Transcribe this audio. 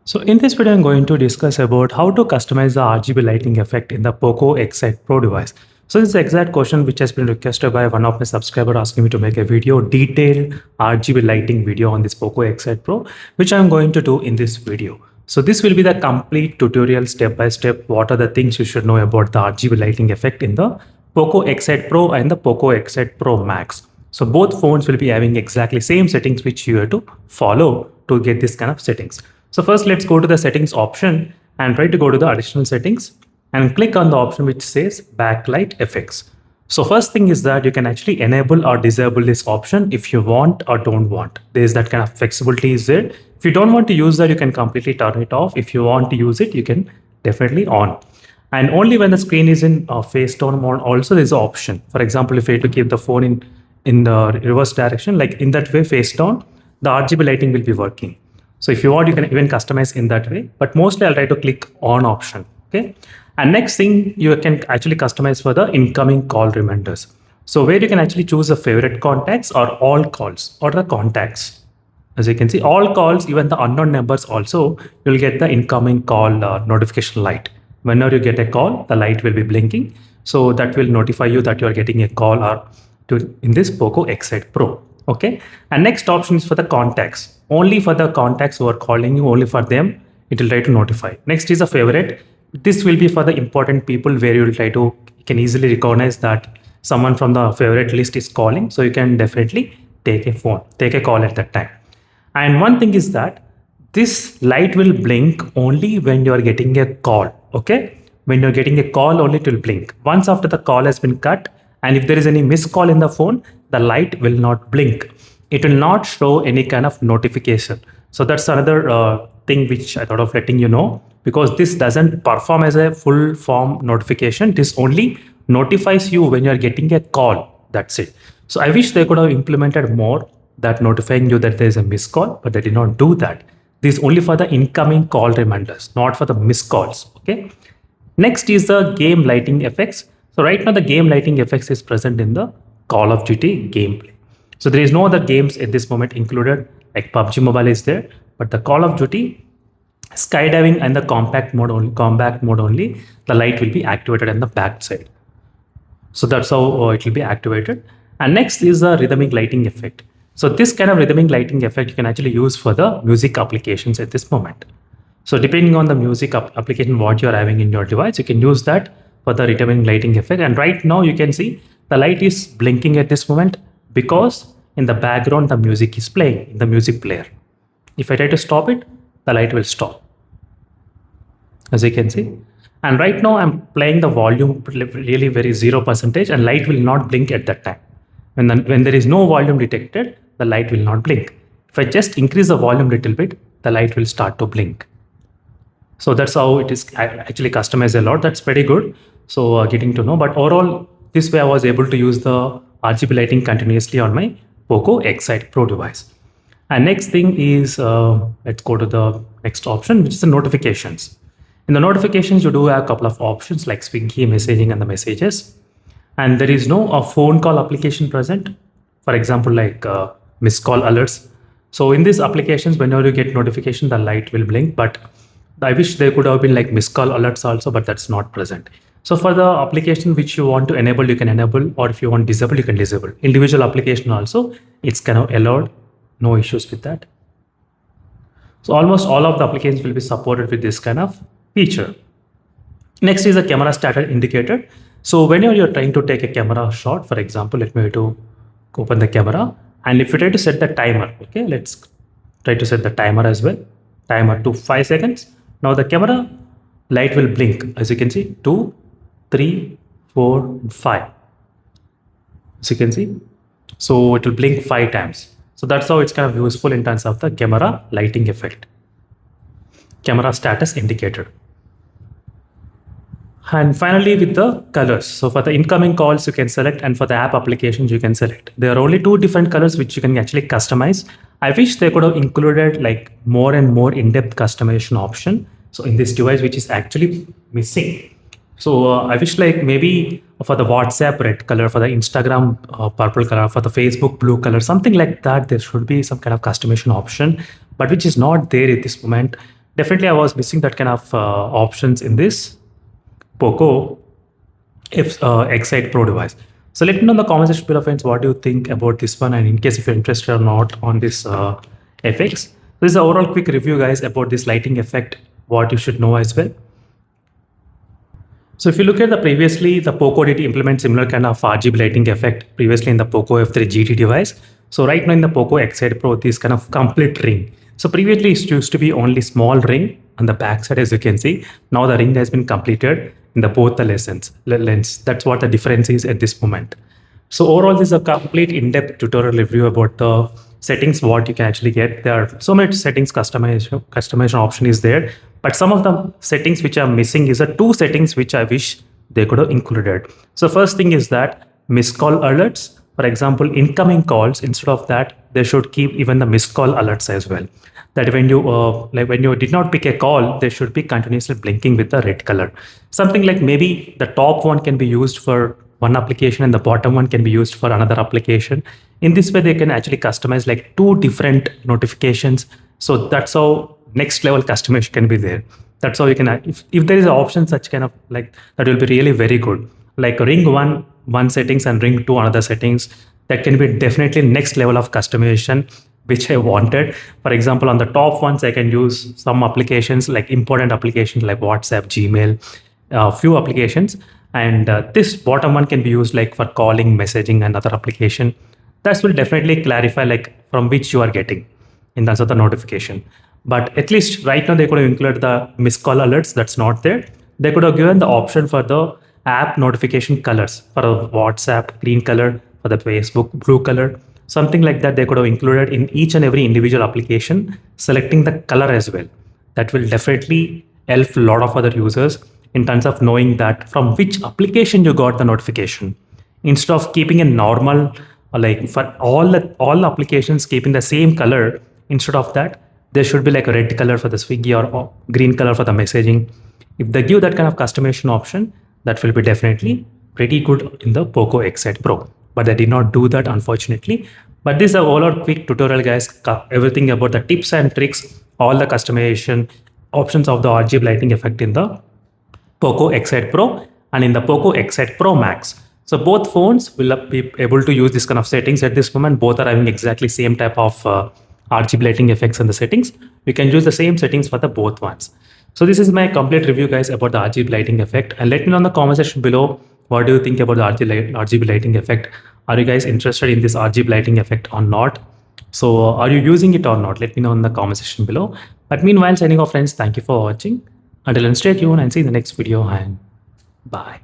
So in this video, I'm going to discuss about how to customize the RGB lighting effect in the POCO X8 Pro device. So this is the exact question which has been requested by one of my subscribers asking me to make a video, detailed RGB lighting video on this POCO X8 Pro, which I'm going to do in this video. So this will be the complete tutorial step by step. What are the things you should know about the RGB lighting effect in the POCO X8 Pro and the POCO X8 Pro Max. So both phones will be having exactly same settings which you have to follow to get this kind of settings. So first let's go to the settings option and try to go to the additional settings and click on the option which says backlight effects. So first thing is that you can actually enable or disable this option if you want or don't want. There is that kind of flexibility is there. If you don't want to use that, you can completely turn it off. If you want to use it, you can definitely on. And only when the screen is in face tone mode, also there's an option. For example, if you have to keep the phone in the reverse direction, like in that way, face down, the RGB lighting will be working. So if you want, you can even customize in that way, but mostly I'll try to click on option. Okay. And next thing you can actually customize for the incoming call reminders. So where you can actually choose the favorite contacts or all calls or the contacts. As you can see, all calls, even the unknown numbers also, you'll get the incoming call notification light. Whenever you get a call, the light will be blinking. So that will notify you that you are getting a call or in this POCO X8 Pro. Okay. And next option is for the contacts. Only for the contacts who are calling you, only for them, it will try to notify. Next is a favorite. This will be for the important people where you will you can easily recognize that someone from the favorite list is calling. So you can definitely take a call at that time. And one thing is that this light will blink only when you are getting a call. Okay. When you're getting a call, only it will blink. Once after the call has been cut, and if there is any missed call in the phone, the light will not blink. It will not show any kind of notification. So that's another thing which I thought of letting you know, because this doesn't perform as a full form notification. This only notifies you when you're getting a call. That's it. So I wish they could have implemented more that notifying you that there is a missed call, but they did not do that. This is only for the incoming call reminders, not for the missed calls. Okay. Next is the game lighting effects. So right now the game lighting effects is present in the Call of Duty gameplay. So there is no other games at this moment included, like PUBG Mobile is there, but the Call of Duty, skydiving and the combat mode only, the light will be activated on the back side. So that's how it will be activated. And next is the rhythmic lighting effect. So this kind of rhythmic lighting effect you can actually use for the music applications at this moment. So depending on the music application what you're having in your device, you can use that for the rhythmic lighting effect. And right now you can see the light is blinking at this moment because in the background the music is playing in the music player. If I try to stop it, the light will stop, as you can see. And right now I'm playing the volume really very 0% and light will not blink at that time. When there is no volume detected, the light will not blink. If I just increase the volume a little bit, the light will start to blink. So that's how it is actually customized a lot. That's pretty good. So getting to know, but overall, this way I was able to use the RGB lighting continuously on my POCO X8 Pro device. And next thing is, let's go to the next option, which is the notifications. In the notifications, you do have a couple of options like Swiggy, messaging, and the messages. And there is no phone call application present. For example, like missed call alerts. So in these applications, whenever you get notification, the light will blink. But I wish there could have been like missed call alerts also, but that's not present. So for the application which you want to enable, you can enable, or if you want disable, you can disable. Individual application also, it's kind of allowed. No issues with that. So almost all of the applications will be supported with this kind of feature. Next is the camera status indicator. So whenever you're trying to take a camera shot, for example, let me to open the camera. And if you try to set the timer, okay, let's try to set the timer as well. Timer to 5 seconds. Now the camera light will blink, as you can see, 2, 3, 4, 5. As you can see. So it will blink 5 times. So that's how it's kind of useful in terms of the camera lighting effect. Camera status indicator. And finally with the colors. So for the incoming calls you can select, and for the app applications you can select. There are only 2 different colors which you can actually customize. I wish they could have included like more and more in-depth customization option. So in this device, which is actually missing. So I wish like maybe for the WhatsApp red color, for the Instagram purple color, for the Facebook blue color, something like that, there should be some kind of customization option, but which is not there at this moment. definitely I was missing that kind of options in this POCO X8 Pro device. So let me know in the comment section below, friends, what do you think about this one, and in case if you're interested or not on this FX. This is an overall quick review, guys, about this lighting effect, what you should know as well. So if you look at the previously, the POCO did implement similar kind of RGB lighting effect previously in the POCO F3 GT device. So right now in the POCO X8 Pro, this kind of complete ring. So previously it used to be only small ring on the back side, as you can see. Now the ring has been completed in the both the lens. That's what the difference is at this moment. So overall, this is a complete in-depth tutorial review about the settings, what you can actually get. There are so many settings, customization option is there, but some of the settings which are missing is the two settings which I wish they could have included. So first thing is that missed call alerts. For example, incoming calls, instead of that, they should keep even the missed call alerts as well. That when you when you did not pick a call, they should be continuously blinking with the red color. Something like maybe the top one can be used for one application and the bottom one can be used for another application. In this way, they can actually customize like two different notifications. So that's how next level customization can be there. That's how you can, if there is an option such kind of like that, will be really very good. Like ring one settings and ring two another settings. That can be definitely next level of customization, which I wanted. For example, on the top ones, I can use some applications like important applications like WhatsApp, Gmail, few applications. And this bottom one can be used like for calling, messaging, and other application. That will definitely clarify like from which you are getting in terms of the notification. But at least right now they could have included the missed call alerts. That's not there. They could have given the option for the app notification colors, for a WhatsApp green color, for the Facebook blue color, something like that. They could have included in each and every individual application, selecting the color as well. That will definitely help a lot of other users in terms of knowing that from which application you got the notification. Instead of keeping a normal, like for all applications keeping the same color, instead of that, there should be like a red color for the Swiggy or green color for the messaging. If they give that kind of customization option, that will be definitely pretty good in the POCO X8 Pro. But they did not do that, unfortunately. But this is a all-out quick tutorial, guys. Everything about the tips and tricks, all the customization options of the RGB lighting effect in the POCO X8 Pro and in the POCO X8 Pro Max. So both phones will be able to use this kind of settings at this moment. Both are having exactly same type of RGB lighting effects in the settings. We can use the same settings for the both ones. So this is my complete review, guys, about the RGB lighting effect. And let me know in the comment section below, what do you think about the RGB lighting effect? Are you guys interested in this RGB lighting effect or not? So are you using it or not? Let me know in the comment section below. But meanwhile, signing off, friends, thank you for watching. Until then, stay tuned and see you in the next video, and bye.